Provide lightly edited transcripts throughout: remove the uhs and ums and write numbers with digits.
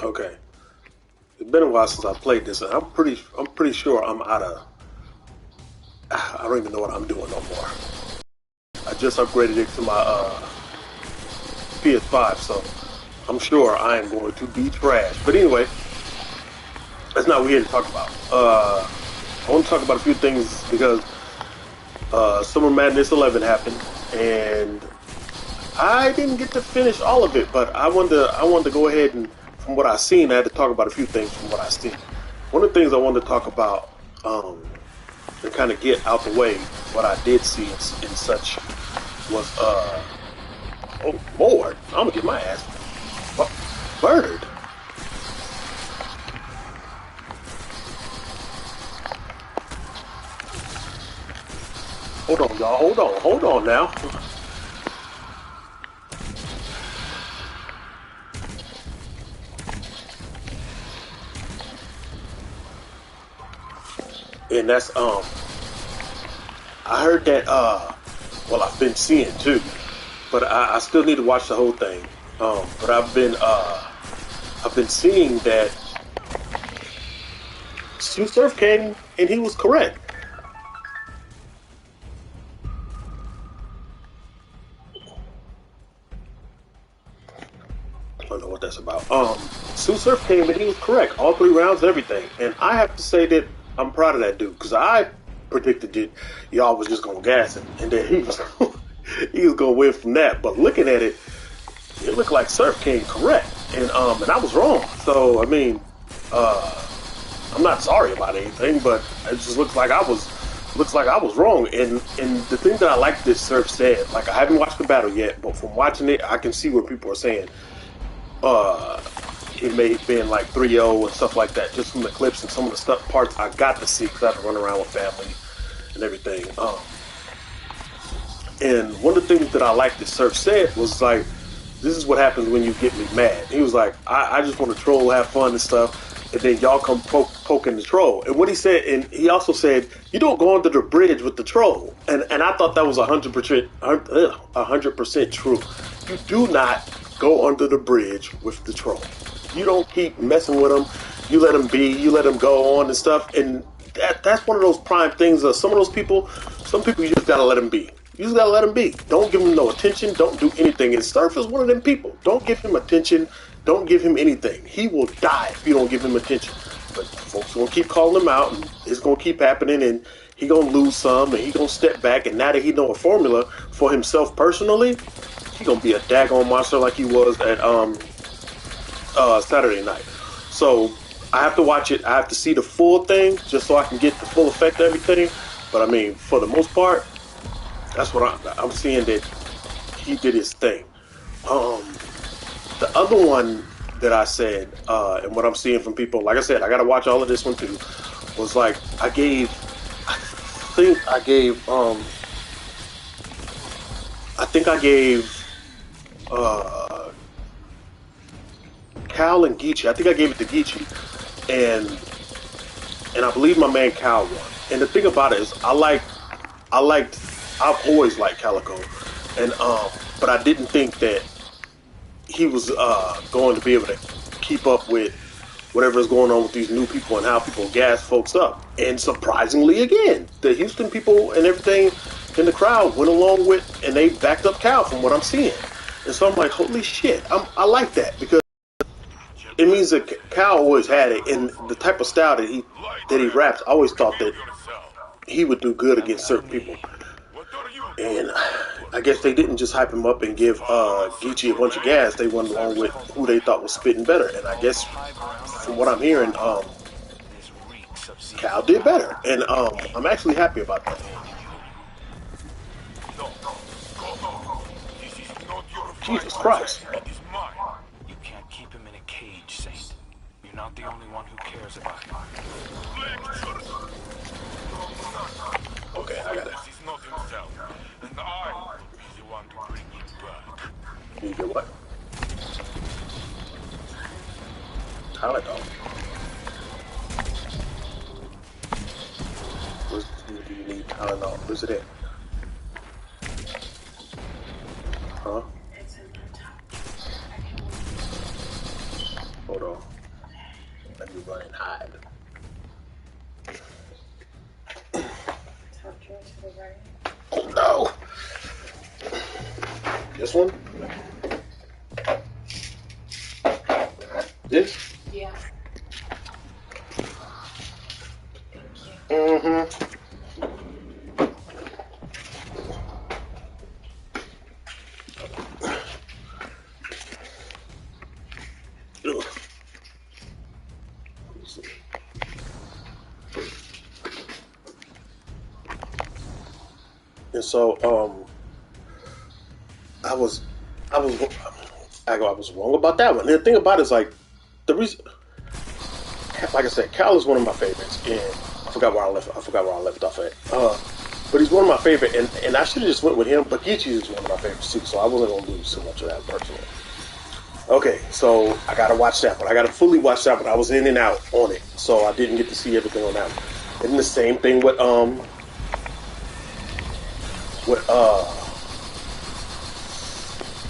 Okay. It's been a while since I played this, and I'm pretty sure I'm out of. I don't even know what I'm doing no more. I just upgraded it to my PS5, so I'm sure I am going to be trash. But anyway, that's not what we're here to talk about. I want to talk about a few things because Summer Madness 11 happened, and I didn't get to finish all of it, but I wanted to go ahead and, from what I've seen, I had to talk about a few things from what I've seen. One of the things I wanted to talk about, and kind of get out the way, what I did see and such, was, oh Lord, I'm gonna get my ass murdered. Hold on, y'all, hold on now. And that's I heard that well, I've been seeing too, but I still need to watch the whole thing. But I've been seeing that Sue Surf came and he was correct. I don't know what that's about. Sue Surf came and he was correct, all 3 rounds, everything. And I have to say that I'm proud of that dude because I predicted that y'all was just gonna gas him and that he was he was gonna win from that. But looking at it, it looked like Surf came correct, and I was wrong. So I mean, I'm not sorry about anything, but it just looks like I was wrong. And the thing that I like this Surf said, like I haven't watched the battle yet, but from watching it, I can see what people are saying. Uh, it may have been like 3-0 and stuff like that, just from the clips and some of the stuff parts I got to see because I have to run around with family and everything. And one of the things that I liked that Surf said was like, this is what happens when you get me mad. He was like, I just want to troll, have fun and stuff, and then y'all come poking the troll. And what he said, and he also said, you don't go under the bridge with the troll. And I thought that was 100% true. You do not go under the bridge with the troll. You don't keep messing with them. You let them be. You let them go on and stuff. And that's one of those prime things. Some people you just gotta let them be. You just gotta let him be. Don't give him no attention. Don't do anything. And Surf is one of them people. Don't give him attention. Don't give him anything. He will die if you don't give him attention. But folks gonna keep calling him out, and it's gonna keep happening, and he gonna lose some, and he gonna step back. And now that he know a formula for himself personally, he gonna be a daggone monster like he was at Saturday night. So I have to watch it. I have to see the full thing just so I can get the full effect of everything. But I mean, for the most part, that's what I'm seeing that he did his thing. The other one that I said, and what I'm seeing from people, like I said, I got to watch all of this one too, was like I think I gave Cal and Geechee. I think I gave it to Geechee, and I believe my man Cal won. And the thing about it is, I've always liked Calico, and but I didn't think that he was going to be able to keep up with whatever is going on with these new people and how people gas folks up. And surprisingly, again, the Houston people and everything in the crowd went along with, and they backed up Cal from what I'm seeing. And so I'm like, holy shit, I like that because it means that Cal always had it, and the type of style that he raps, I always thought that he would do good against certain people. And I guess they didn't just hype him up and give Geechee a bunch of gas. They went along with who they thought was spitting better. And I guess from what I'm hearing, Cal did better. And I'm actually happy about that. Jesus Christ. You can't keep him in a cage, Saint. You're not the only one who cares about him. Okay, I got it. And I is the one to bring him back. You get what? Tylenol. Do you need Tylenol? Where's it at? Huh? Hold on. side. Oh no! This one? This? Yeah. Mm-hmm. Ugh. And so, I was wrong about that one. And the thing about it is, like, the reason, like I said, Cal is one of my favorites, and I forgot where I left off at. But he's one of my favorite, and I should have just went with him. But Gichi is one of my favorites too, so I wasn't gonna lose too much of that personally. Okay, so I gotta watch that one. I gotta fully watch that one. I was in and out on it, so I didn't get to see everything on that one. And the same thing with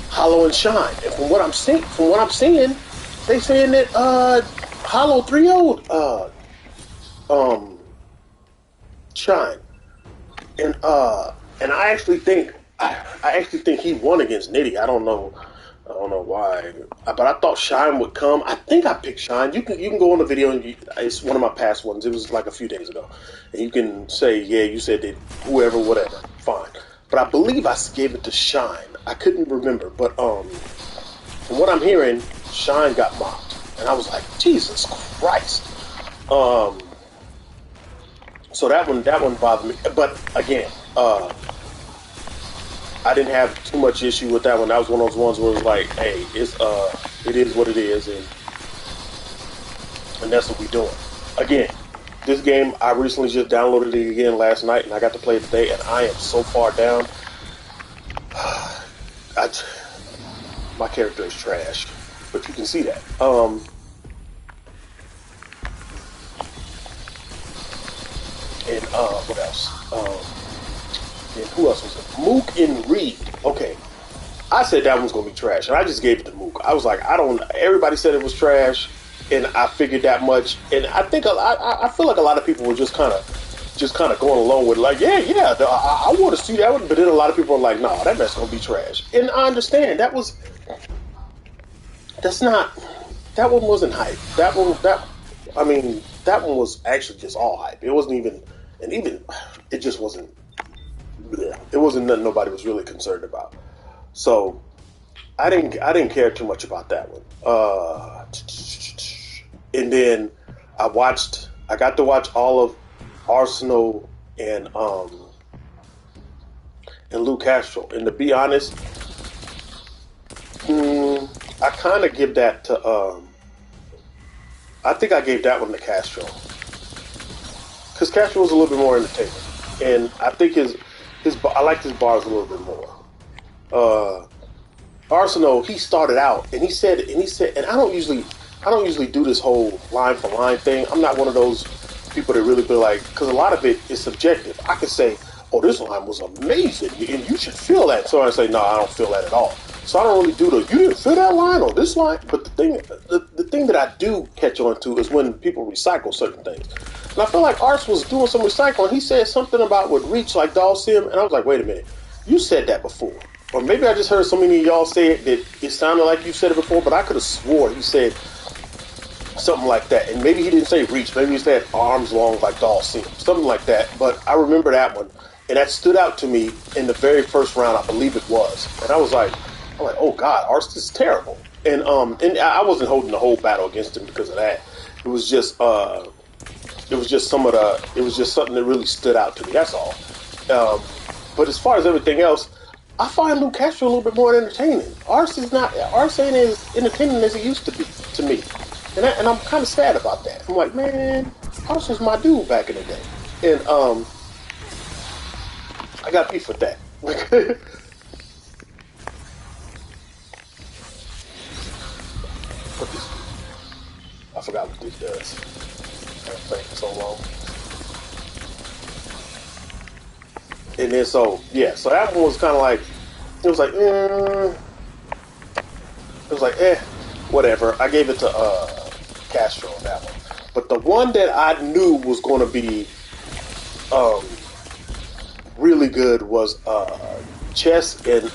Hollow and Shine. And from what I'm seeing, they saying that Hollow 3-0'd Shine. And I actually think he won against Nitty. I don't know why, but I thought Shine would come. I think I picked Shine. You can go on the video, and it's one of my past ones. It was like a few days ago, and you can say, yeah, you said that whoever, whatever, fine. But I believe I gave it to Shine. I couldn't remember, but from what I'm hearing, Shine got mocked, and I was like, Jesus Christ. So that one bothered me. But again, I didn't have too much issue with that one. That was one of those ones where it was like, hey, it is what it is, and that's what we're doing. Again, this game, I recently just downloaded it again last night, and I got to play it today, and I am so far down. My character is trash, but you can see that. And what else? And who else was it? Mook and Reed. Okay, I said that one's gonna be trash, and I just gave it to Mook. I was like, everybody said it was trash, and I figured that much. And I think I feel like a lot of people were just kind of going along with it, like, yeah, I want to see that one. But then a lot of people are like, no, that mess gonna be trash. And I understand that one wasn't hype. That one was actually just all hype. It wasn't even, it just wasn't. It wasn't nothing nobody was really concerned about. So I didn't care too much about that one. And then I got to watch all of Arsenal and Lou Castro. And to be honest, I kind of give that to I think I gave that one to Castro, because Castro was a little bit more entertaining, and I think I liked his bars a little bit more. Arsenal, he started out, and he said, and I don't usually do this whole line for line thing. I'm not one of those people that really feel like, because a lot of it is subjective. I could say, oh, this line was amazing, and you should feel that. So I say, no, I don't feel that at all. So I don't really do you didn't feel that line or this line. But the thing that I do catch on to is when people recycle certain things. And I feel like Ars was doing some recycling. He said something about would reach like Dalsim, and I was like, wait a minute, you said that before. Or maybe I just heard so many of y'all say it that it sounded like you said it before, but I could have swore he said something like that. And maybe he didn't say reach, maybe he said arms long like Dalsim, something like that. But I remember that one, and that stood out to me in the very first round, I believe it was. And I was like, oh God, Ars is terrible. And I wasn't holding the whole battle against him because of that. It was just something that really stood out to me. That's all. But as far as everything else, I find Lou Castro a little bit more entertaining. Ars ain't as entertaining as it used to be to me, and I'm kind of sad about that. I'm like, man, Ars was my dude back in the day, and I got beef with that. I forgot what this does. I've played for so long. And then so that one was kind of like, it was like, whatever. I gave it to Castro on that one. But the one that I knew was going to be um, really good was chess and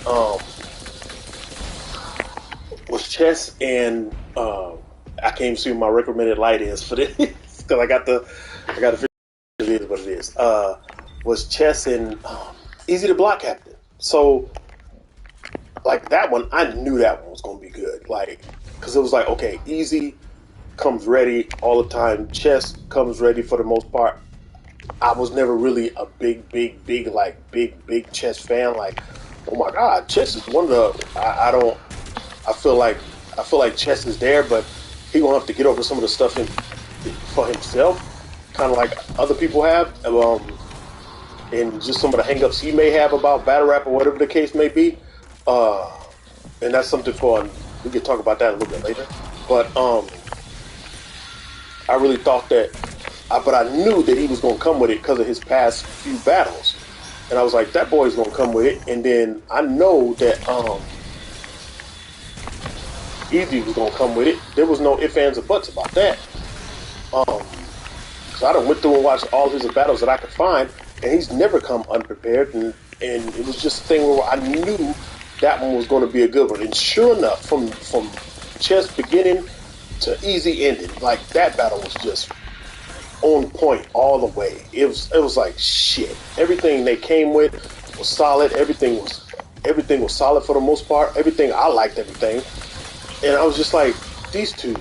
I can't even see what my recommended light is for this because I got to figure it is what it is. Was chess and easy to block captain. So like that one, I knew that one was going to be good. Like because it was like okay, easy comes ready all the time. Chess comes ready for the most part. I was never really a big chess fan. Like, oh my god, chess is one of the. I don't. I feel like chess is there, but he gonna have to get over some of the stuff for himself, kind of like other people have, and just some of the hangups he may have about battle rap or whatever the case may be. Uh, and that's something for we could talk about that a little bit later. But I really thought that, but I knew that he was going to come with it because of his past few battles, and I was like, that boy's going to come with it. And then I know that Easy was going to come with it. There was no ifs, ands, or buts about that. So I done went through and watched all his battles that I could find, and he's never come unprepared. And it was just a thing where I knew that one was going to be a good one. And sure enough, from chess beginning to easy ending, like that battle was just on point all the way. It was like shit. Everything they came with was solid. Everything was solid for the most part. Everything I liked everything, and I was just like these two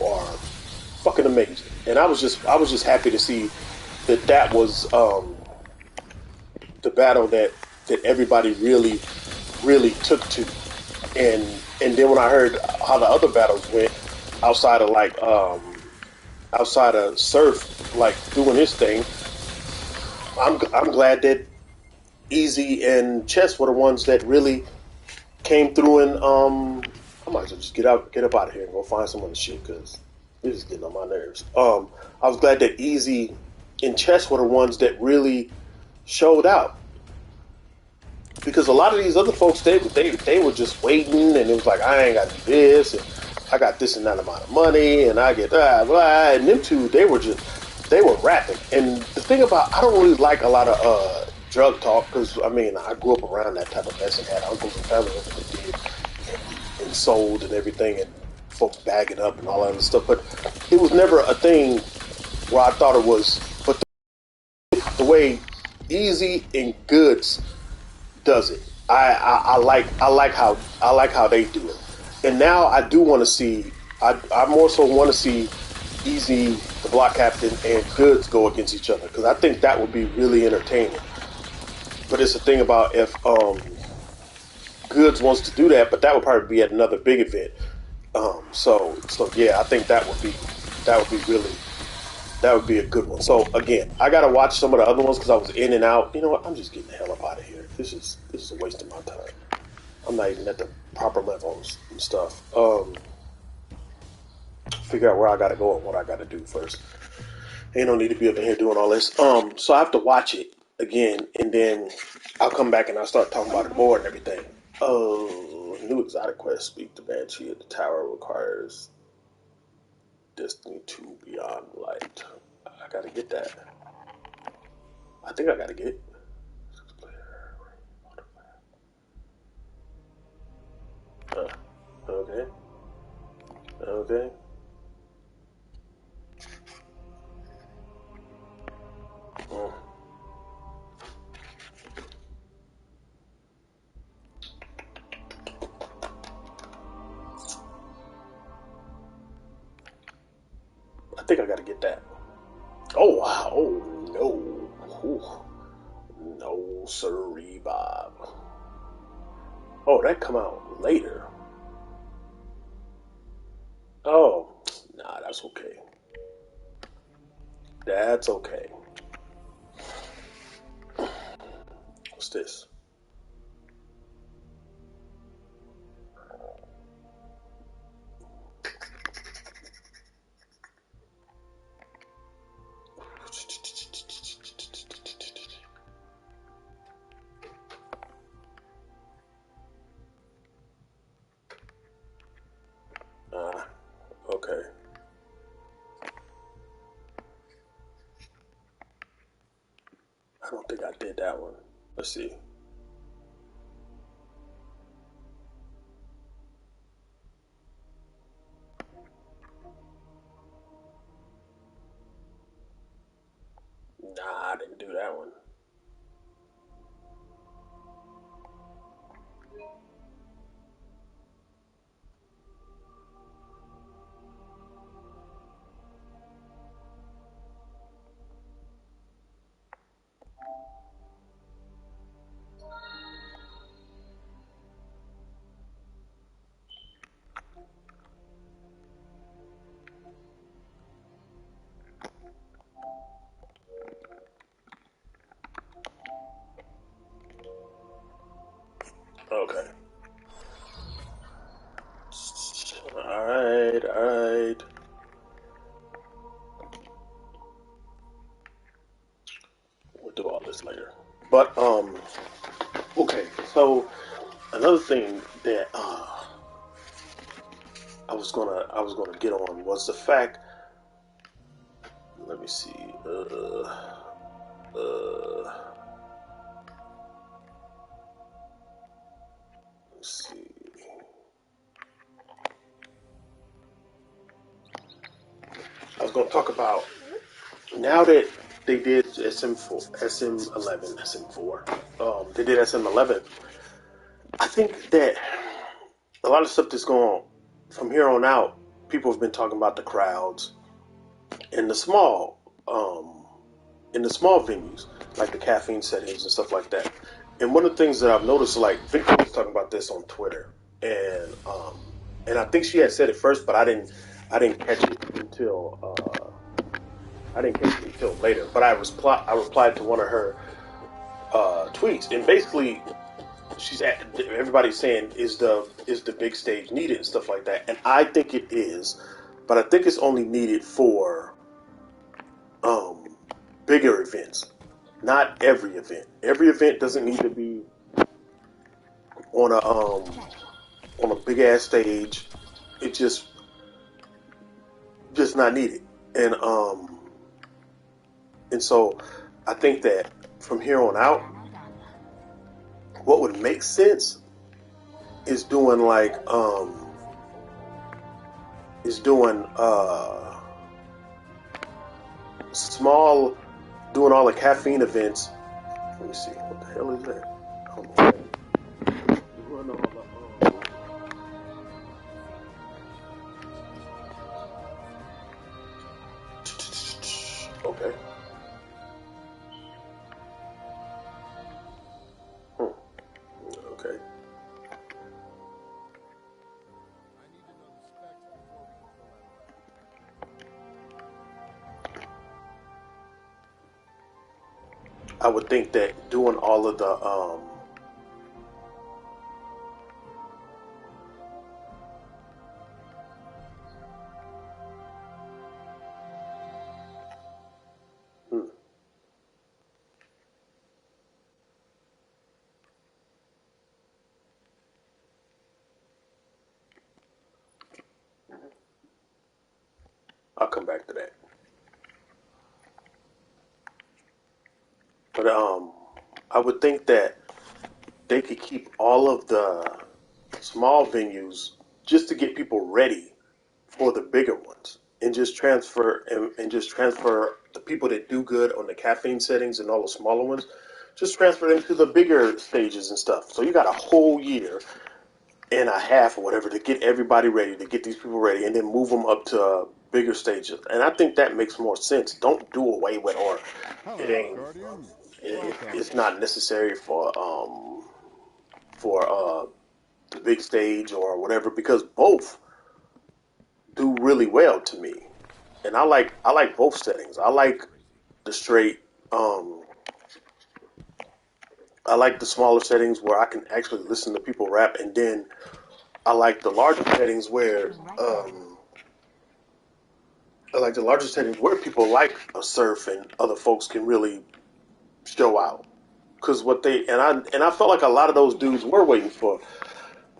are fucking amazing. And I was just happy to see that was the battle that everybody really took to. And then when I heard how the other battles went outside of outside of Surf like doing his thing, I'm glad that Easy and Chess were the ones that really came through. And I might as well just get up out of here and go find some other shit because this is getting on my nerves. I was glad that Easy and Chess were the ones that really showed out because a lot of these other folks they were just waiting, and it was like I ain't got to do this, and I got this and that amount of money, and I get blah blah. And them two, they were rapping. And the thing about I don't really like a lot of drug talk because I mean I grew up around that type of mess and had uncles and family members that did and sold and everything, and folks bagging up and all that other stuff. But it was never a thing where I thought it was. But the way Easy and Goods does it. I like how they do it. And now I do want to see. I more so want to see Easy, the block captain, and Goods go against each other because I think that would be really entertaining. But it's the thing about if Goods wants to do that, but that would probably be at another big event. So yeah, I think that would be really that would be a good one. So again, I gotta watch some of the other ones because I was in and out. You know what? I'm just getting the hell up out of here. This is a waste of my time. I'm not even at the proper levels and stuff. Figure out where I gotta go and what I gotta do first. Ain't no need to be up in here doing all this. So I have to watch it again, and then I'll come back and I'll start talking about it more and everything. Oh, new exotic quest. Speak to Banshee at the tower requires Destiny 2 Beyond Light. I gotta get that. I think I gotta get it. Okay. Okay. Mm. I think I gotta get that. Oh wow! Oh no! Ooh. No sirree, Bob. Oh, that come out later. Oh, nah, that's okay. That's okay. What's this? Ah, okay. did that one. Let's see. Nah, I didn't do that one. Okay. Alright, alright. We'll do all this later. But okay, so another thing that I was gonna get on was the fact. Let me see. Let's see. I was gonna talk about now that they did SM4, SM11, SM4. They did SM11. I think that a lot of stuff that's going from here on out. People have been talking about the crowds in the small in the small venues, like the caffeine settings and stuff like that. And one of the things that I've noticed, like Victor was talking about this on Twitter, and I think she had said it first, but I didn't catch it until later. But I replied to one of her tweets, and basically everybody's saying is the big stage needed and stuff like that, and I think it is, but I think it's only needed for um, bigger events, not every event. Every event doesn't need to be on a big ass stage. It just not needed, and and so I think that from here on out, what would make sense is doing is doing small, doing all the caffeine events. Let me see, what the hell is that? Hold on. Doing all the, okay. Hmm. Okay. I would think that doing all of the hmm, I'll come back to that. But I would think that they could keep all of the small venues just to get people ready for the bigger ones, and just transfer the people that do good on the caffeine settings and all the smaller ones, just transfer them to the bigger stages and stuff. So you got a whole year and a half or whatever to get everybody ready, to get these people ready, and then move them up to bigger stages. And I think that makes more sense. Don't do away with, or it ain't it's not necessary for the big stage or whatever, because both do really well to me. And I like both settings. I like the straight I like the smaller settings where I can actually listen to people rap, and then I like the larger settings where I like the larger settings where people like a surf and other folks can really show out. Because what they and I felt like a lot of those dudes were waiting for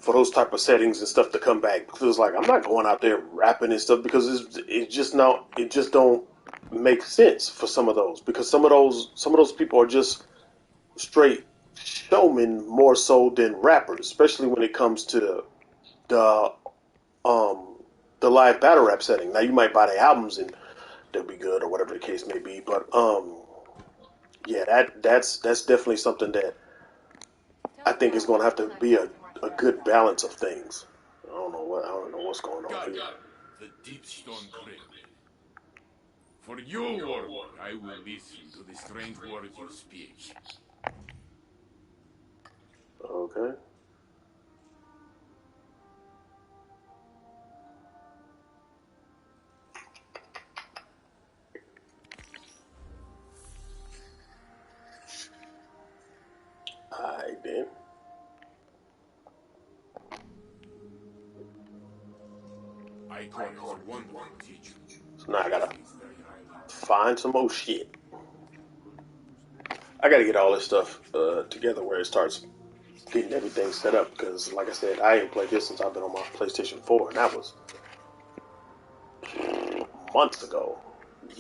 those type of settings and stuff to come back. Because it's like I'm not going out there rapping and stuff, because it just don't make sense for some of those, because some of those people are just straight showmen more so than rappers, especially when it comes to the um the live battle rap setting. Now you might buy the albums and they'll be good or whatever the case may be, but yeah, that's definitely something that I think is going to have to be a good balance of things. I don't know what's going on here. The deep stone crypt. For you, warrior, I will listen to the strange words you speak. Okay. Alright then. Icon is a wonderful teacher. So now I gotta He's very highly. find some more shit. I gotta get all this stuff together where it starts getting everything set up because, like I said, I ain't played this since I've been on my PlayStation 4, and that was months ago.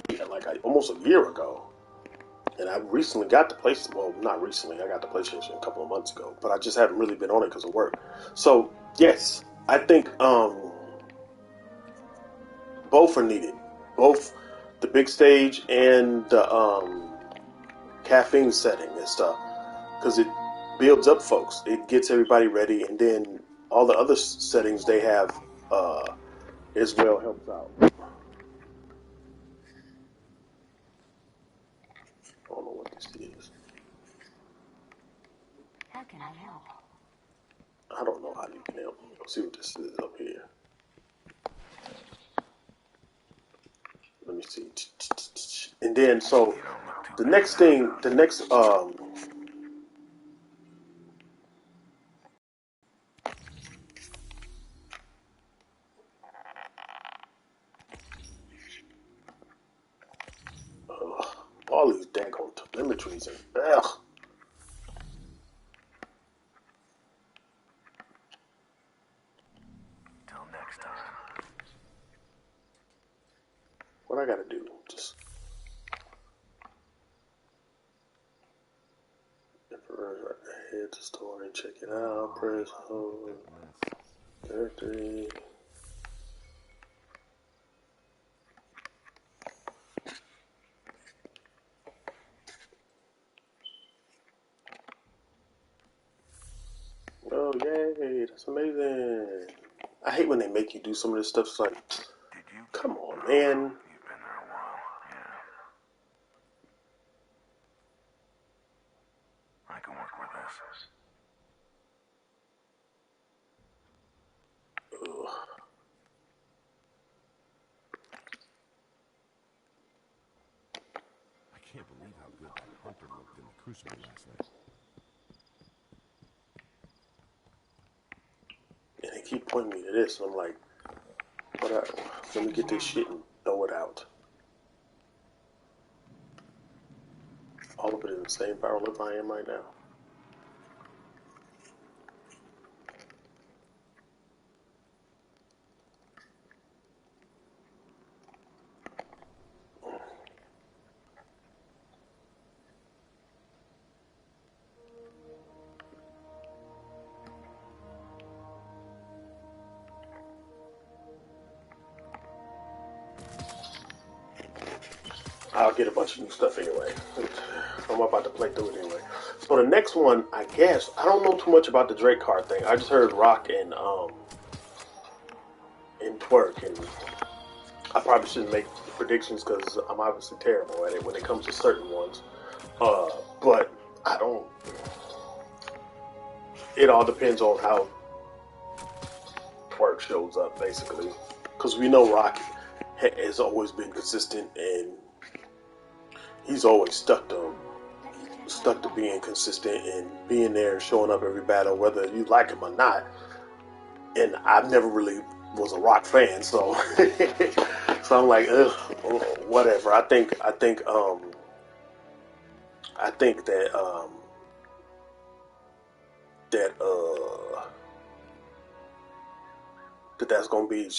Yeah, almost a year ago. And I recently got the PlayStation. Well, not recently. I got the PlayStation a couple of months ago, but I just haven't really been on it because of work. So yes, I think both are needed. Both the big stage and the caffeine setting and stuff, because it builds up folks. It gets everybody ready, and then all the other settings they have as well helps out. I don't know what this is. How can I help? I don't know how you can help. Let's see what this is up here. Let me see. And then so the next thing, the next all these daggone telemetries and ugh. Till next time. What I gotta do? Just head to store and check it out. Press hold. Directory. Oh yay! That's amazing. I hate when they make you do some of this stuff. It's like, Did you? come on, man. You've been there a while. Yeah. I can work with this. Ugh. I can't believe how good that hunter looked in the crucible last night. And they keep pointing me to this, and I'm like, let me get this shit and throw it out. All of it in the same barrel if I am right now. I'll get a bunch of new stuff anyway. I'm about to play through it anyway. So the next one, I guess, I don't know too much about the Drake card thing. I just heard Rock and Twerk, and I probably shouldn't make predictions because I'm obviously terrible at it when it comes to certain ones. But I don't. It all depends on how Twerk shows up, basically, because we know Rock has always been consistent and he's always stuck to being consistent and being there and showing up every battle, whether you like him or not. And I've never really was a Rock fan, so so I'm like, ugh, whatever. I think that that's gonna be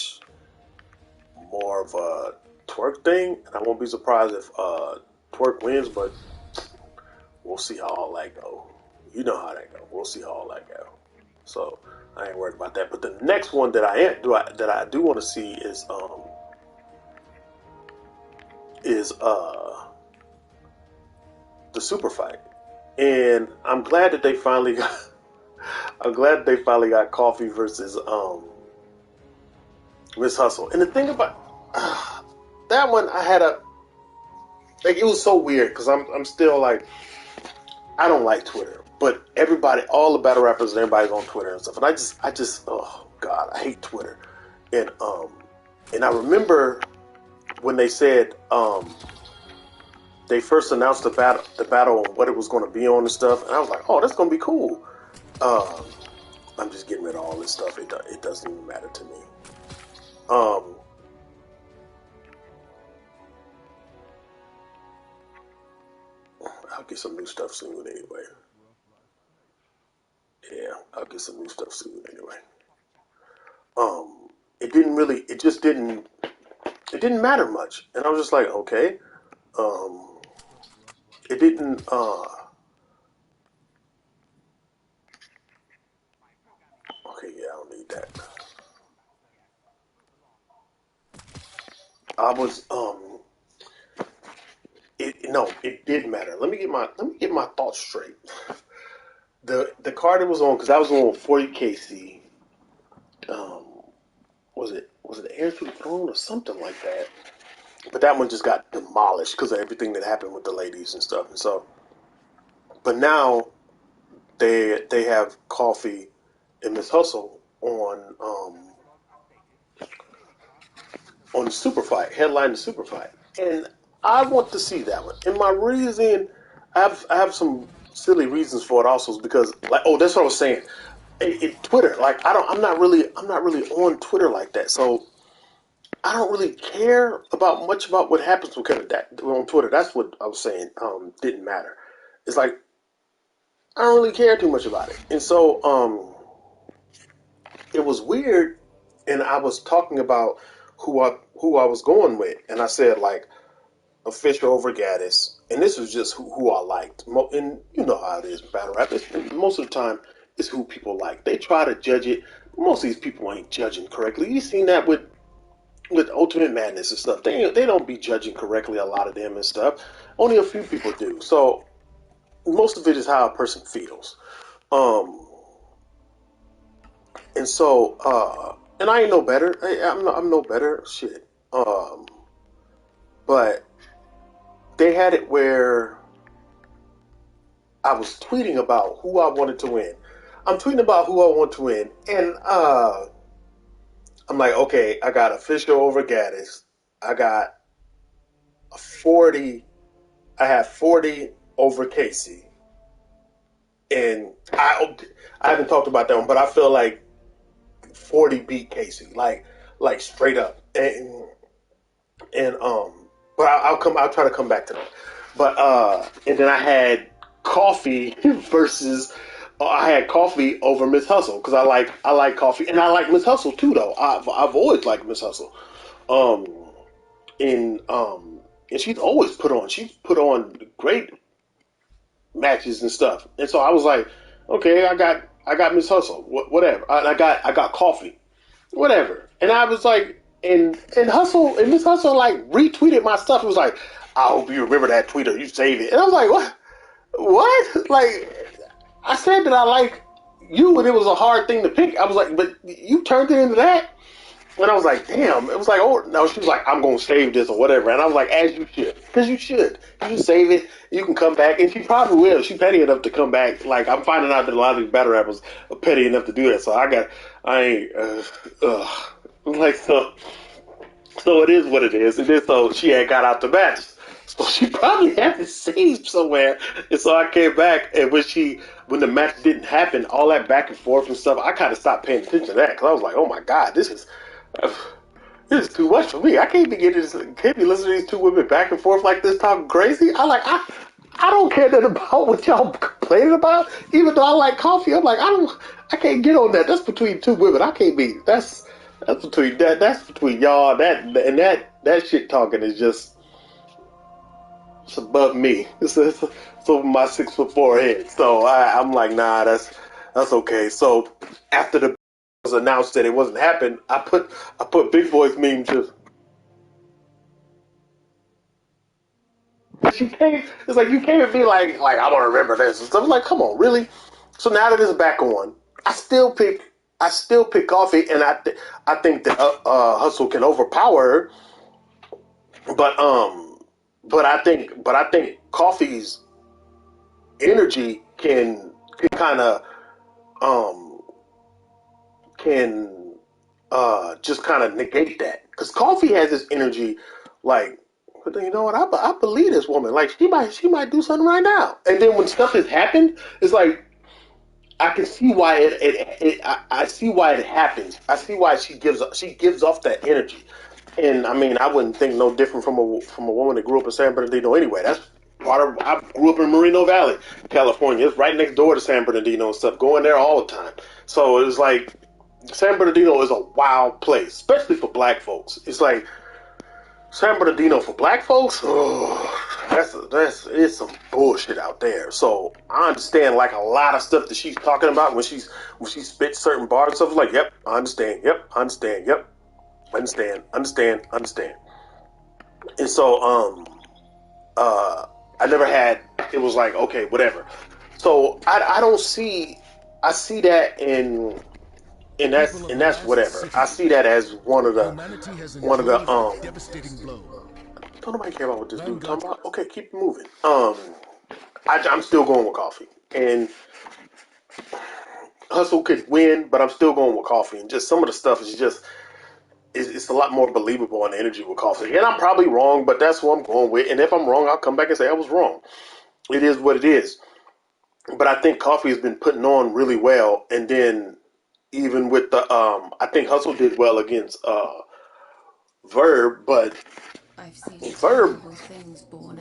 more of a Twerk thing, and I won't be surprised if Twerk wins, but we'll see how all that go. You know how that go. We'll see how all that go. So I ain't worried about that. But the next one that I do want to see is the super fight, and I'm glad that they finally got. I'm glad they finally got Coffee versus Miss Hustle. And the thing about that one, I had a like it was so weird because I'm still like I don't like Twitter, but everybody, all the battle rappers, and everybody's on Twitter and stuff, and I just oh god, I hate Twitter, and I remember when they said they first announced the battle and what it was going to be on and stuff, and I was like, oh, that's going to be cool. I'm just getting rid of all this stuff. It doesn't even matter to me. I'll get some new stuff soon anyway. Yeah, I'll get some new stuff soon anyway. It didn't matter much, and I was just like, okay. It didn't. Okay, yeah, I don't need that. I was it did matter. Let me get my thoughts straight. The card it was on because I was on 40KC. Um, was it Air to the Throne or something like that? But that one just got demolished because of everything that happened with the ladies and stuff. And so, but now they have Coffee and Miss Hustle on the super fight, headline the super fight, and I want to see that one. And my reason, I have some silly reasons for it also, is because like that's what I was saying. Twitter, like I'm not really on Twitter like that, so I don't really care about much about what happens with that on Twitter. That's what I was saying. Didn't matter. It's like I don't really care too much about it, and so it was weird. And I was talking about who I was going with, and I said like Official over Gaddis, and this was just who I liked. And you know how it is in battle rap. Most of the time, it's who people like. They try to judge it. Most of these people ain't judging correctly. You've seen that with Ultimate Madness and stuff. They don't be judging correctly. A lot of them and stuff. Only a few people do. So most of it is how a person feels. And so and I ain't no better. I'm no better. Shit. But they had it where I was tweeting about who I wanted to win. I'm tweeting about who I want to win, and I'm like, okay, I got Official over Gaddis. I got a 40. I have 40 over Casey, and I haven't talked about that one, but I feel like 40 beat Casey, like straight up, and but I'll try to come back to that. But and then I had Coffee versus I had Coffee over Miss Hustle because I like Coffee and I like Miss Hustle too though. I've always liked Miss Hustle, um, and she's put on great matches and stuff. And so I was like, okay, I got Miss Hustle, whatever. I got Coffee, whatever. And I was like, and Miss Hustle like retweeted my stuff. It was like, I hope you remember that tweet or you save it. And I was like, what? What? Like, I said that I like you, and it was a hard thing to pick. I was like, but you turned it into that. And I was like, damn. It was like, oh, no. She was like, I'm going to save this or whatever. And I was like, as you should. Because you should. You save it. You can come back. And she probably will. She's petty enough to come back. Like, I'm finding out that a lot of these battle rappers are petty enough to do that. So like, so it is what it is. And then so she had got out the match. So she probably had it saved somewhere. And so I came back, and when the match didn't happen, all that back and forth and stuff, I kind of stopped paying attention to that because I was like, oh my God, this is too much for me. I can't be listening to these two women back and forth like this, talking crazy. I don't care nothing about what y'all complaining about. Even though I like Coffee, I'm like, I can't get on that. That's between two women. I can't be. That's between y'all. That shit talking is just. It's above me. It's over my 6'4" head. So I'm like, nah, that's okay. So after the was announced that it wasn't happening, I put Big Boy's meme just. She came. It's like you came at me like I want to remember this and stuff. I'm like, come on, really? So now that it's back on, I still pick Coffee, and I think that Hustle can overpower her. But I think Coffee's energy can kind of um can just kind of negate that because Coffee has this energy like. But you know what? I believe this woman. Like she might do something right now. And then when stuff has happened, it's like I can see why I see why it happens. I see why she gives off that energy. And I mean, I wouldn't think no different from a woman that grew up in San Bernardino anyway. That's part of. I grew up in Moreno Valley, California. It's right next door to San Bernardino and stuff. Going there all the time. So it was like San Bernardino is a wild place, especially for black folks. It's like San Bernardino for black folks. Oh, that's it's some bullshit out there. So I understand like a lot of stuff that she's talking about when she spits certain bars and stuff. Like, yep, I understand. Yep, I understand. Yep, understand. And so I never had. It was like okay, whatever. So I don't see. I see that and that's whatever. I see that as one of the don't nobody care about what this dude talking about. Okay, keep it moving. I'm still going with Coffee, and Hustle could win, but I'm still going with Coffee. And just some of the stuff is just it's a lot more believable in the energy with Coffee. And I'm probably wrong, but that's what I'm going with. And if I'm wrong, I'll come back and say I was wrong. It is what it is. But I think Coffee has been putting on really well, and then even with the I think Hustle did well against Verb, but Verb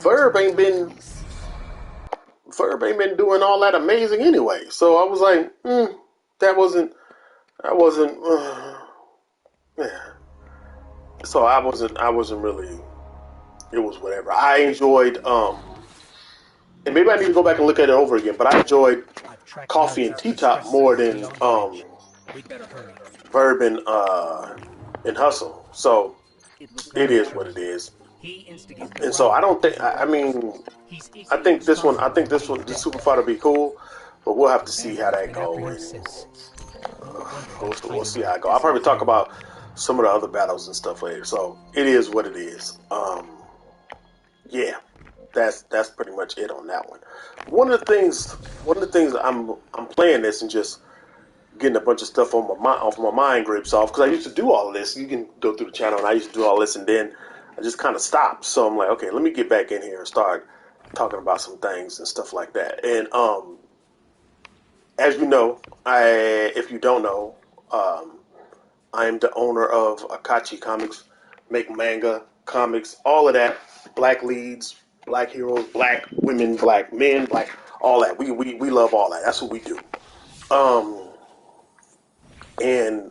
Verb ain't been Verb ain't been doing all that amazing anyway. So I was like, that wasn't yeah. So I wasn't really it was whatever. I enjoyed and maybe I need to go back and look at it over again, but I enjoyed Coffee and T Top more than Verb and Hustle. So it is what it is. And so I don't think I mean this super fight will be cool, but we'll have to see how that goes. We'll see how it goes. I'll probably talk about some of the other battles and stuff later. So it is what it is. Yeah, that's pretty much it on that one. One of the things I'm playing this and just getting a bunch of stuff off my mind grips off because I used to do all of this. You can go through the channel and I used to do all this and then I just kind of stopped. So I'm like, okay, let me get back in here and start talking about some things and stuff like that. And as you know, if you don't know, I am the owner of Akachi Comics, make manga, comics, all of that, black leads, black heroes, black women, black men, black all that. We love all that. That's what we do. And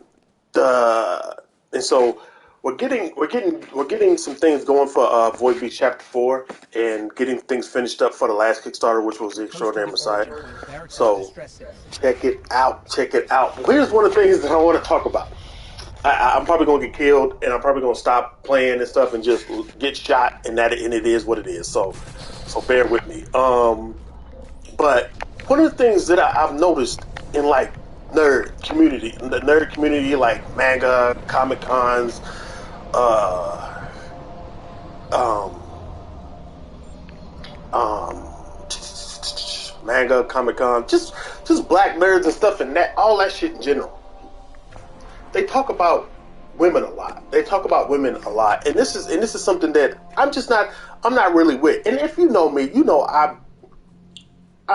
and so we're getting some things going for Void Beast Chapter 4 and getting things finished up for the last Kickstarter, which was the Extraordinary Messiah. So check it out. Here's one of the things that I want to talk about. I'm probably gonna get killed, and I'm probably gonna stop playing and stuff and just get shot, and it is what it is. So bear with me. But one of the things that I've noticed in like the nerd community, like manga, comic cons, manga, comic con, just black nerds and stuff, and that all that shit in general. They talk about women a lot. And this is something that I'm not really with. And if you know me, you know I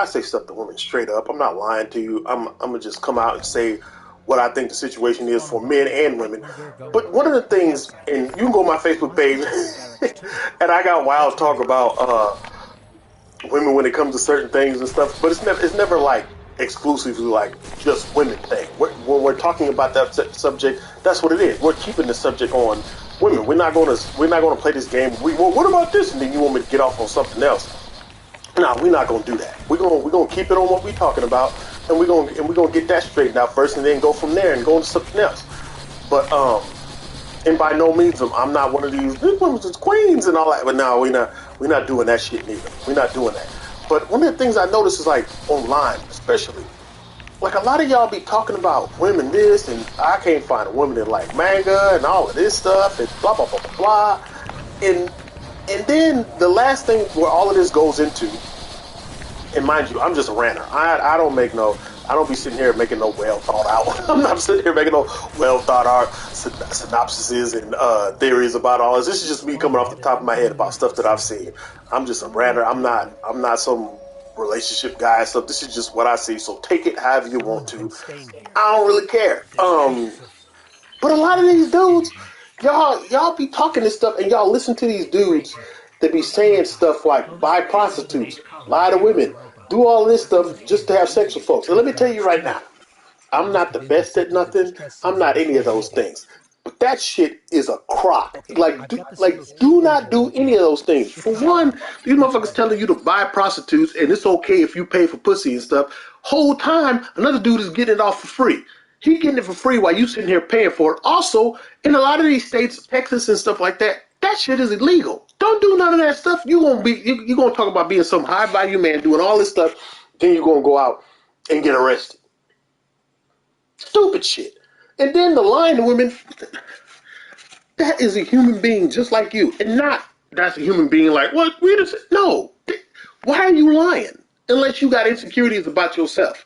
say stuff to women straight up. I'm not lying to you. I'm gonna just come out and say what I think the situation is for men and women. But one of the things, and you can go on my Facebook page, and I got wild talk about women when it comes to certain things and stuff. But it's never like exclusively like just women thing. When we're talking about that subject, that's what it is. We're keeping the subject on women, we're not gonna play this game. Well, what about this? And then you want me to get off on something else? Nah, we're not gonna do that. We're gonna keep it on what we're talking about, and we're gonna get that straightened out first, and then go from there and go into something else. But and by no means I'm not one of these women's queens and all that. But no, we're not doing that shit neither. We're not doing that. But one of the things I notice is like online, especially, like a lot of y'all be talking about women this, and I can't find a woman that like manga and all of this stuff and blah blah blah blah blah. And then the last thing where all of this goes into, and mind you, I'm just a ranter. I don't be sitting here making no well thought out. I'm not sitting here making no well thought out synopsises and theories about all this. This is just me coming off the top of my head about stuff that I've seen. I'm just a ranter. I'm not some relationship guy and stuff. This is just what I see. So take it however you want to. I don't really care. But a lot of these dudes, y'all be talking this stuff, and y'all listen to these dudes that be saying stuff like buy prostitutes, lie to women, do all this stuff just to have sex with folks. And let me tell you right now, I'm not the best at nothing. I'm not any of those things. But that shit is a crock. Do not do any of those things. For one, these motherfuckers telling you to buy prostitutes and it's okay if you pay for pussy and stuff. Whole time, another dude is getting it off for free. He getting it for free while you sitting here paying for it. Also, in a lot of these states, Texas and stuff like that, that shit is illegal. Don't do none of that stuff. You gonna talk about being some high value man doing all this stuff, then you're gonna go out and get arrested. Stupid shit. And then the lying to women, that is a human being just like you. And not, that's a human being like, what? No. Why are you lying? Unless you got insecurities about yourself.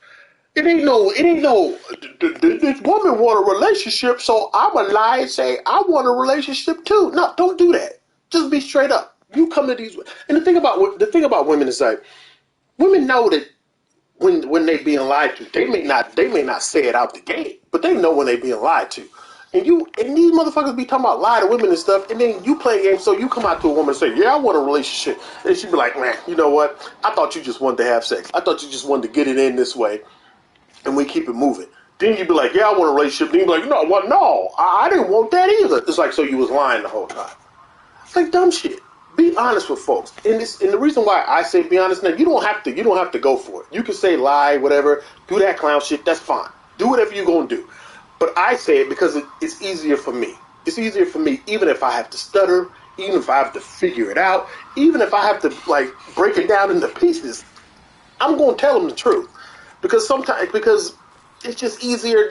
It ain't no, this woman want a relationship, so I'ma lie and say, I want a relationship too. No, don't do that. Just be straight up. You come to these, and the thing about women is like, women know that when they being lied to, they may not say it out the gate, but they know when they being lied to. And these motherfuckers be talking about lie to women and stuff, and then you play games, so you come out to a woman and say, yeah, I want a relationship. And she be like, man, you know what? I thought you just wanted to have sex. I thought you just wanted to get it in this way, and we keep it moving. Then you be like, yeah, I want a relationship. Then you be like, no, I didn't want that either. It's like, so you was lying the whole time. It's like dumb shit. Be honest with folks. And the reason why I say be honest now, you don't have to go for it. You can say lie, whatever, do that clown shit, that's fine. Do whatever you're gonna do. But I say it because it's easier for me. It's easier for me, even if I have to stutter, even if I have to figure it out, even if I have to like break it down into pieces. I'm gonna tell them the truth. Because it's just easier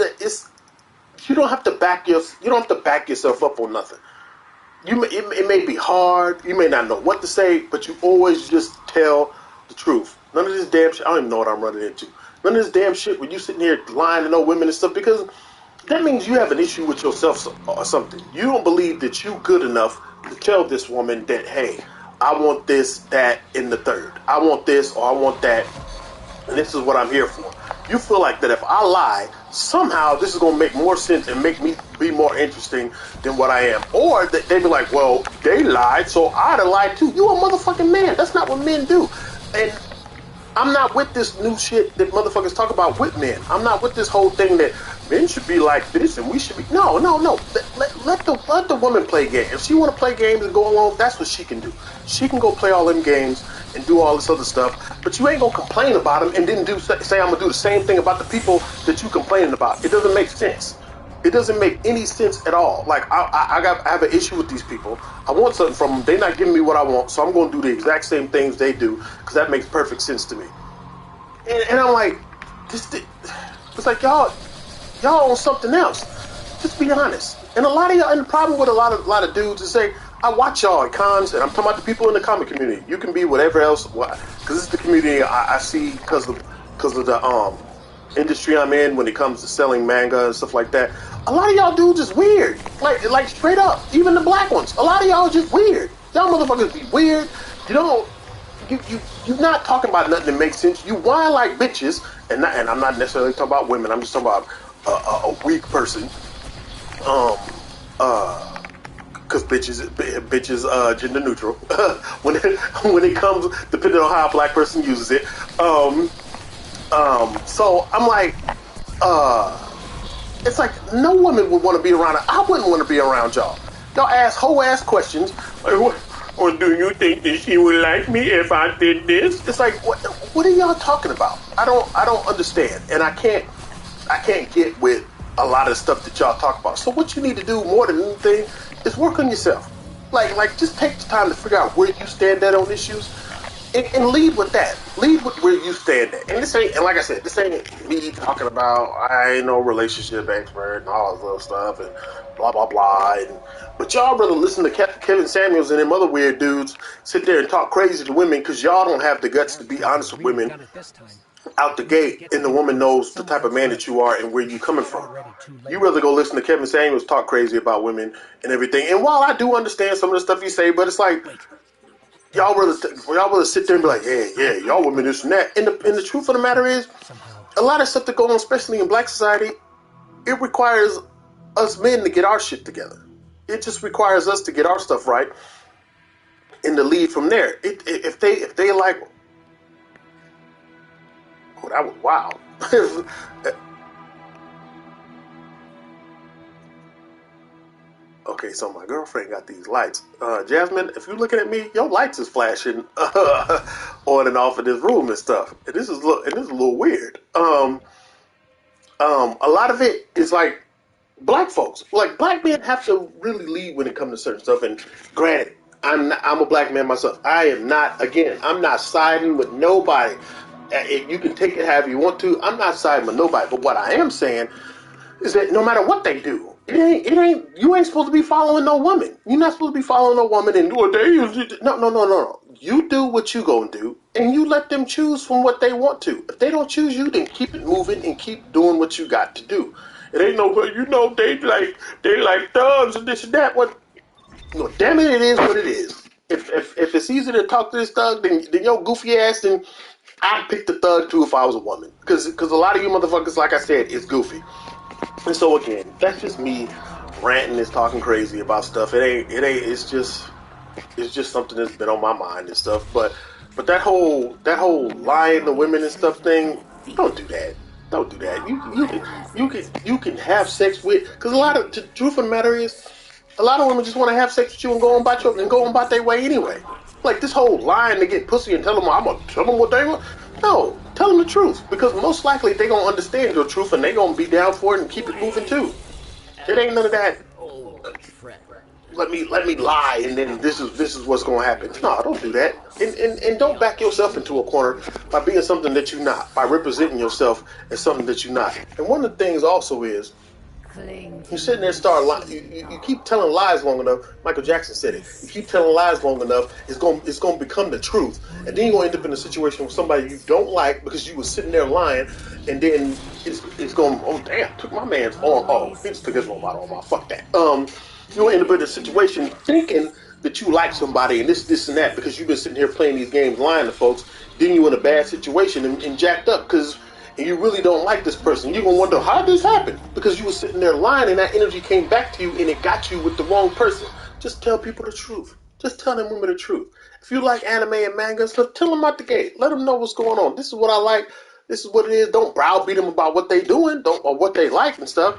you don't have to back yourself up on nothing. It may be hard. You may not know what to say, but you always just tell the truth. None of this damn shit. I don't even know what I'm running into. None of this damn shit when you sitting here lying to no women and stuff, because that means you have an issue with yourself or something. You don't believe that you good enough to tell this woman that, hey, I want this, that, and the third. I want this or I want that, and this is what I'm here for. You feel like that if I lie, somehow this is going to make more sense and make me be more interesting than what I am. Or they be like, well, they lied, so I'd have lied too. You a motherfucking man. That's not what men do. And I'm not with this new shit that motherfuckers talk about with men. I'm not with this whole thing that men should be like this and we should be. No. Let the woman play games. If she want to play games and go along, that's what she can do. She can go play all them games and do all this other stuff, but you ain't gonna complain about them and then say I'm gonna do the same thing about the people that you complaining about. It doesn't make sense. It doesn't make any sense at all. Like I have an issue with these people. I want something from them. They're not giving me what I want, so I'm gonna do the exact same things they do because that makes perfect sense to me. And I'm like, it's like y'all on something else. Just be honest. And a lot of y'all, and the problem with a lot of dudes is I watch y'all at cons, and I'm talking about the people in the comic community. You can be whatever else, because it's the community I see because of the industry I'm in when it comes to selling manga and stuff like that. A lot of y'all dudes is weird, like straight up. Even the black ones, a lot of y'all just weird. Y'all motherfuckers be weird. You're not talking about nothing that makes sense. You whine like bitches, and I'm not necessarily talking about women. I'm just talking about a weak person. Because bitches gender neutral when it comes, depending on how a black person uses it. So I'm like, it's like no woman would want to be around. I wouldn't want to be around y'all. Y'all ask whole ass questions. Like, or do you think that she would like me if I did this? It's like, what are y'all talking about? I don't understand, and I can't get with a lot of stuff that y'all talk about. So what you need to do more than anything is work on yourself. Like just take the time to figure out where you stand at on issues, and lead with that. Lead with where you stand at. And this ain't, and like I said, this ain't me talking about I ain't no relationship expert and all this little stuff and blah blah blah. But y'all rather listen to Kevin Samuels and them other weird dudes sit there and talk crazy to women because y'all don't have the guts to be honest with women out the gate, and the woman knows the type of man that you are and where you coming from. You rather go listen to Kevin Samuels talk crazy about women and everything. And while I do understand some of the stuff you say, but it's like y'all rather sit there and be like, yeah, y'all women this and that. And the truth of the matter is, a lot of stuff that goes on, especially in black society, it requires us men to get our shit together. It just requires us to get our stuff right and to lead from there. If they like, oh, that was wild. Okay, so my girlfriend got these lights. Jasmine, if you're looking at me, your lights is flashing on and off of this room and stuff. And this is a little weird. A lot of it is like black folks. Like black men have to really lead when it comes to certain stuff. And granted, I'm a black man myself. I'm not siding with nobody. You can take it however you want to. I'm not siding with nobody. But what I am saying is that no matter what they do, you ain't supposed to be following no woman. You're not supposed to be following no woman and do what they use. No. You do what you gonna do, and you let them choose from what they want to. If they don't choose you, then keep it moving and keep doing what you got to do. It ain't no, they like thugs and this and that. What? No, damn it, it is what it is. If it's easy to talk to this thug, then your goofy ass, then I'd pick the thug too if I was a woman. Because a lot of you motherfuckers, like I said, is goofy. And so again, that's just me ranting and talking crazy about stuff. It's just something that's been on my mind and stuff. But that whole lying to women and stuff thing, don't do that. Don't do that. You can have sex with, because the truth of the matter is, a lot of women just want to have sex with you and go on about their way anyway. Like this whole lying to get pussy and tell them I'm gonna tell them what they want. No, tell them the truth, because most likely they gonna understand your truth and they gonna be down for it and keep it moving too. It ain't none of that. Let me lie and then this is what's gonna happen. No, don't do that. And don't back yourself into a corner by being something that you're not, by representing yourself as something that you're not. And one of the things also is, you sit there and start lying. You keep telling lies long enough. Michael Jackson said it. You keep telling lies long enough, it's going to become the truth. And then you're going to end up in a situation with somebody you don't like because you were sitting there lying, and then it's going, oh damn, took my man's arm. Oh, he just took his arm out. Oh, fuck that. You're going to end up in a situation thinking that you like somebody and this and that because you've been sitting here playing these games lying to folks. Then you're in a bad situation and jacked up because you really don't like this person. You're going to wonder, how did this happen? Because you were sitting there lying and that energy came back to you and it got you with the wrong person. Just tell people the truth. Just tell them women the truth. If you like anime and manga stuff, tell them out the gate. Let them know what's going on. This is what I like. This is what it is. Don't browbeat them about what they doing or what they like and stuff,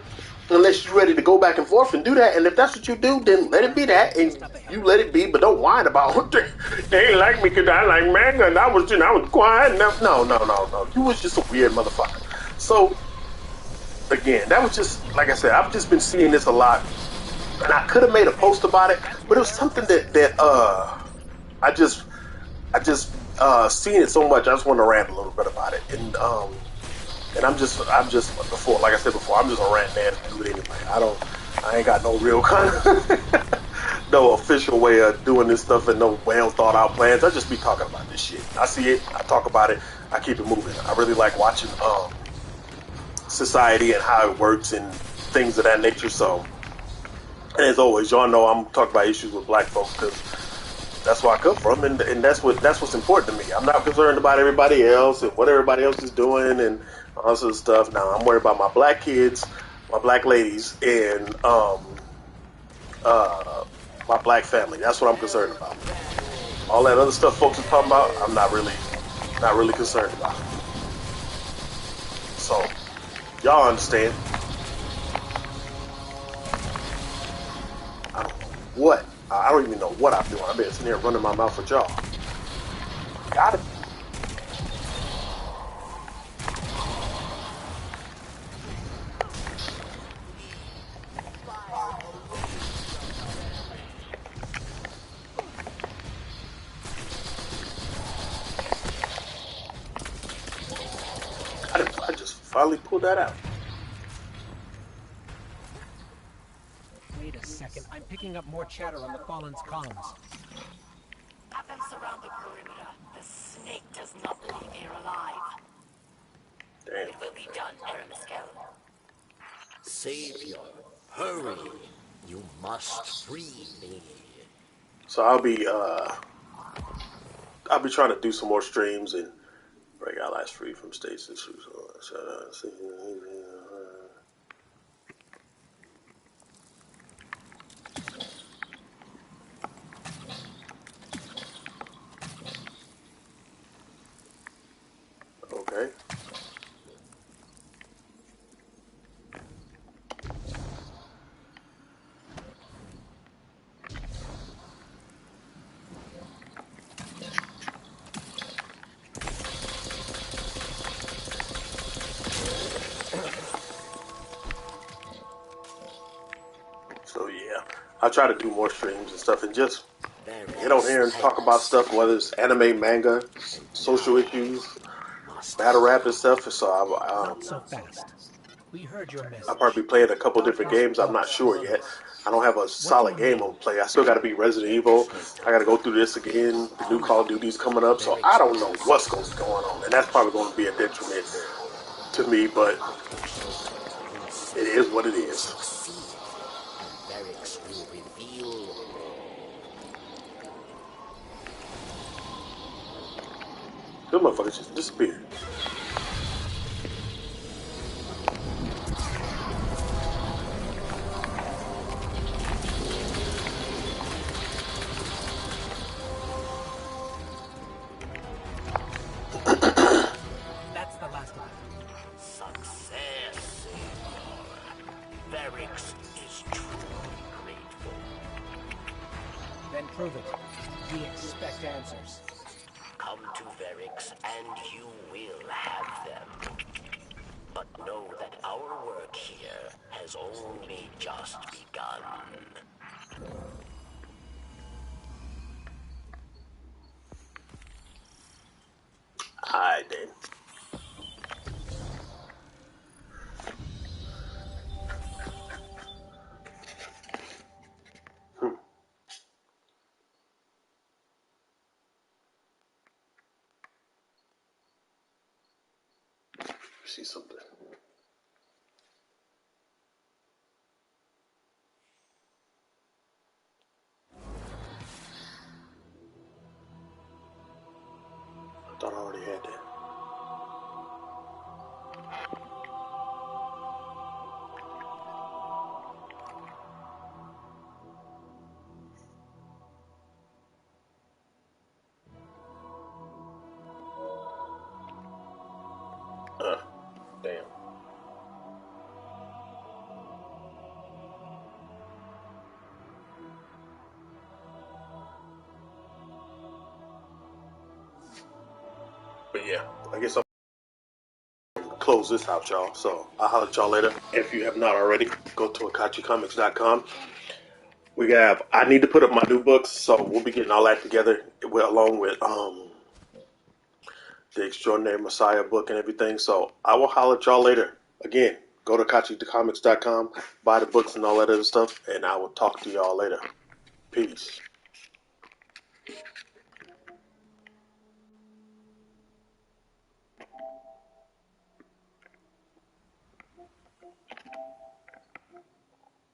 unless you're ready to go back and forth and do that. And if that's what you do, then let it be that, and you let it be. But don't whine about what they ain't like me because I like manga and I was quiet. No. You was just a weird motherfucker. So again, that was just, like I said, I've just been seeing this a lot, and I could have made a post about it, but it was something that I just seen it so much. I just want to rant a little bit about it, and I'm just before, like I said before, I'm just a rant man to do it anyway. I ain't got no real kind of no official way of doing this stuff and no well thought out plans. I just be talking about this shit. I see it, I talk about it, I keep it moving. I really like watching society and how it works and things of that nature. So, and as always, y'all know I'm talking about issues with black folks because that's where I come from, and that's what's important to me. I'm not concerned about everybody else and what everybody else is doing and all this other stuff. Now I'm worried about my black kids, my black ladies, and my black family. That's what I'm concerned about. All that other stuff folks are talking about, I'm not really concerned about. So y'all understand. I don't know. What? I don't even know what I'm doing. I've been sitting here running my mouth with y'all. Got it. I just finally pulled that out. Wait a second. I'm picking up more chatter on the Fallen's comms. Have them surround the perimeter. The snake does not leave here alive. Damn. It will be done, Aramaskel. Savior, hurry! You must free me. So I'll be trying to do some more streams and break out last free from stasis. Okay. So yeah, I try to do more streams and stuff and just get on here and talk about stuff, whether it's anime, manga, social issues, battle rap and stuff. So Not so fast. We heard your message. I'll probably be playing a couple different Outhouse games. I'm not Books sure wants yet. us. I don't have a solid game on play. I still got to beat Resident Evil. I got to go through this again. The new Call of Duty's coming up, so I don't know what's going to be going on, and that's probably going to be a detriment to me. But it is what it is. Barracks will reveal Them motherfuckers just disappeared. That's the last of it. success. Barracks is truly grateful. Then prove it. We expect answers. Come to Varix and you will have them. But know that our work here has only just begun. Alright then. See something. I thought I already had that. Damn. But yeah, I guess I'll close this out, y'all. So I'll holler at y'all later. If you have not already, go to akachicomics.com. We have I need to put up my new books, so we'll be getting all that together along with the Extraordinary Messiah book and everything. So I will holler at y'all later. Again, go to akachicomics.com, buy the books and all that other stuff, and I will talk to y'all later. Peace.